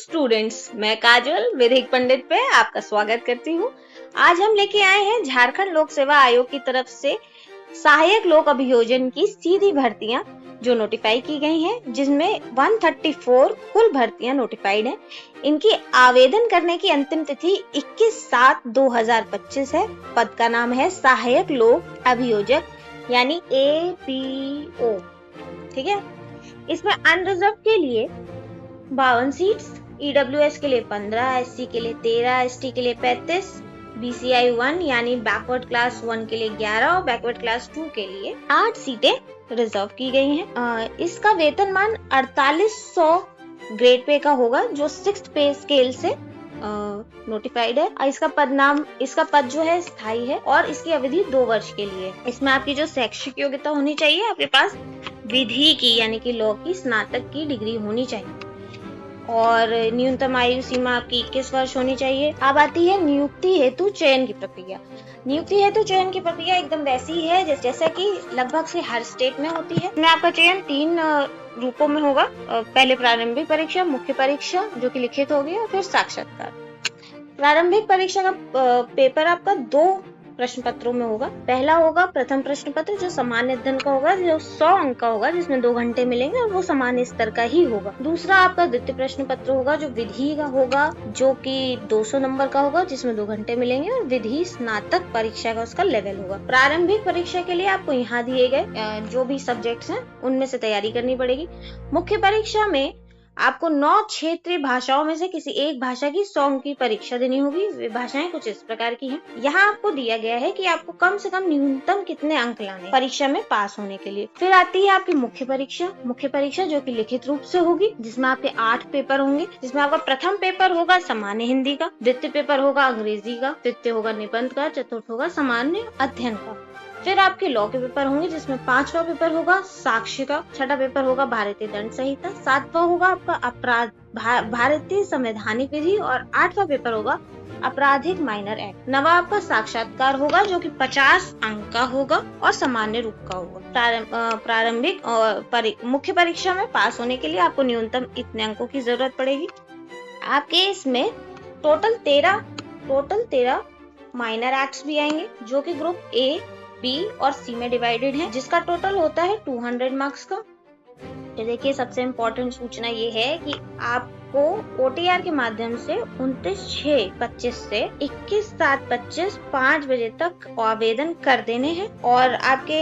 Students, मैं काजल विधिक पंडित पे आपका स्वागत करती हूँ। आज हम लेके आए हैं झारखंड लोक सेवा आयोग की तरफ से सहायक लोक अभियोजन की सीधी भर्तियां जो नोटिफाई की गई हैं, जिसमें 134 कुल भर्तियां नोटिफाइड हैं। इनकी आवेदन करने की अंतिम तिथि 21/7/2025 है। पद का नाम है सहायक लोक अभियोजक यानी APO। ठीक है, इसमें अनरिजर्व के लिए 52 सीट्स, EWS के लिए 15, SC के लिए 13, ST के लिए 35, BCI 1 यानी बैकवर्ड क्लास 1 के लिए 11 और बैकवर्ड क्लास 2 के लिए 8 सीटें रिजर्व की गई हैं। इसका वेतनमान 4800 ग्रेड पे का होगा जो 6th पे स्केल से नोटिफाइड है। इसका पद जो है स्थायी है और इसकी अवधि 2 वर्ष के लिए। इसमें आपकी जो शैक्षिक योग्यता होनी चाहिए, आपके पास विधि की यानी कि लॉ की स्नातक की डिग्री होनी चाहिए और न्यूनतम आयु सीमा आपकी 21 वर्ष होनी चाहिए। अब आती है नियुक्ति हेतु चयन की प्रक्रिया। नियुक्ति हेतु चयन की प्रक्रिया एकदम वैसी ही है जैसा कि लगभग से हर स्टेट में होती है। इसमें आपका चयन 3 रूपों में होगा। पहले प्रारंभिक परीक्षा, मुख्य परीक्षा जो कि लिखित होगी और फिर साक्षात्कार। प्रारंभिक परीक्षा का पेपर आपका 2 प्रश्न पत्रों में होगा। पहला होगा प्रथम प्रश्न पत्र जो सामान्य अध्ययन का होगा, जो 100 अंक का होगा, जिसमें 2 घंटे मिलेंगे और वो सामान्य स्तर का ही होगा। दूसरा आपका द्वितीय प्रश्न पत्र होगा जो विधि का होगा, जो कि 200 नंबर का होगा, जिसमें 2 घंटे मिलेंगे और विधि स्नातक परीक्षा का उसका लेवल होगा। प्रारंभिक परीक्षा के लिए आपको यहाँ दिए गए जो भी सब्जेक्ट्स हैं उनमें से तैयारी करनी पड़ेगी। मुख्य परीक्षा में आपको 9 क्षेत्रीय भाषाओं में से किसी एक भाषा की 100 अंक की परीक्षा देनी होगी। वे भाषाएं कुछ इस प्रकार की हैं। यहाँ आपको दिया गया है कि आपको कम से कम न्यूनतम कितने अंक लाने परीक्षा में पास होने के लिए। फिर आती है आपकी मुख्य परीक्षा। मुख्य परीक्षा जो कि लिखित रूप से होगी, जिसमें आपके 8 पेपर होंगे। जिसमें आपका प्रथम पेपर होगा सामान्य हिंदी का, द्वितीय पेपर होगा अंग्रेजी का, तृतीय होगा निबंध का, चतुर्थ होगा सामान्य अध्ययन का। फिर आपके लॉ के पेपर होंगे जिसमें 5वां पेपर होगा साक्ष्य का, 6वां पेपर होगा भारतीय दंड संहिता, 7वां होगा आपका अपराध भारतीय संवैधानिक विधि और 8वां पेपर होगा आपराधिक माइनर एक्ट। 9वां आपका साक्षात्कार होगा जो कि 50 अंक का होगा और सामान्य रूप का होगा। प्रारंभिक और मुख्य परीक्षा में पास होने के लिए आपको न्यूनतम इतने अंकों की जरूरत पड़ेगी। आपके इसमें टोटल 13 माइनर एक्ट्स भी आएंगे जो कि ग्रुप A, B और C में डिवाइडेड है, जिसका टोटल होता है 200 मार्क्स का। तो देखिए, सबसे इम्पोर्टेंट सूचना ये है कि आपको OTR के माध्यम से 29/6/25 से 21/7/25 5 बजे तक आवेदन कर देने हैं और आपके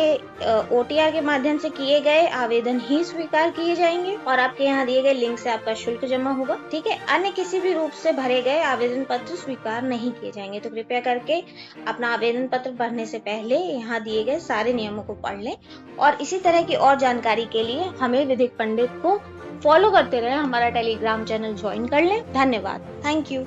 OTR के माध्यम से किए गए आवेदन ही स्वीकार किए जाएंगे और आपके यहाँ दिए गए लिंक से आपका शुल्क जमा होगा। ठीक है, अन्य किसी भी रूप से भरे गए आवेदन पत्र स्वीकार नहीं किए जाएंगे। तो कृपया करके अपना आवेदन पत्र भरने से पहले यहाँ दिए गए सारे नियमों को पढ़ लें और इसी तरह की और जानकारी के लिए हमें विधिक पंडित को फॉलो करते रहे, हमारा टेलीग्राम चैनल ज्वाइन कर लें। धन्यवाद। Thank you.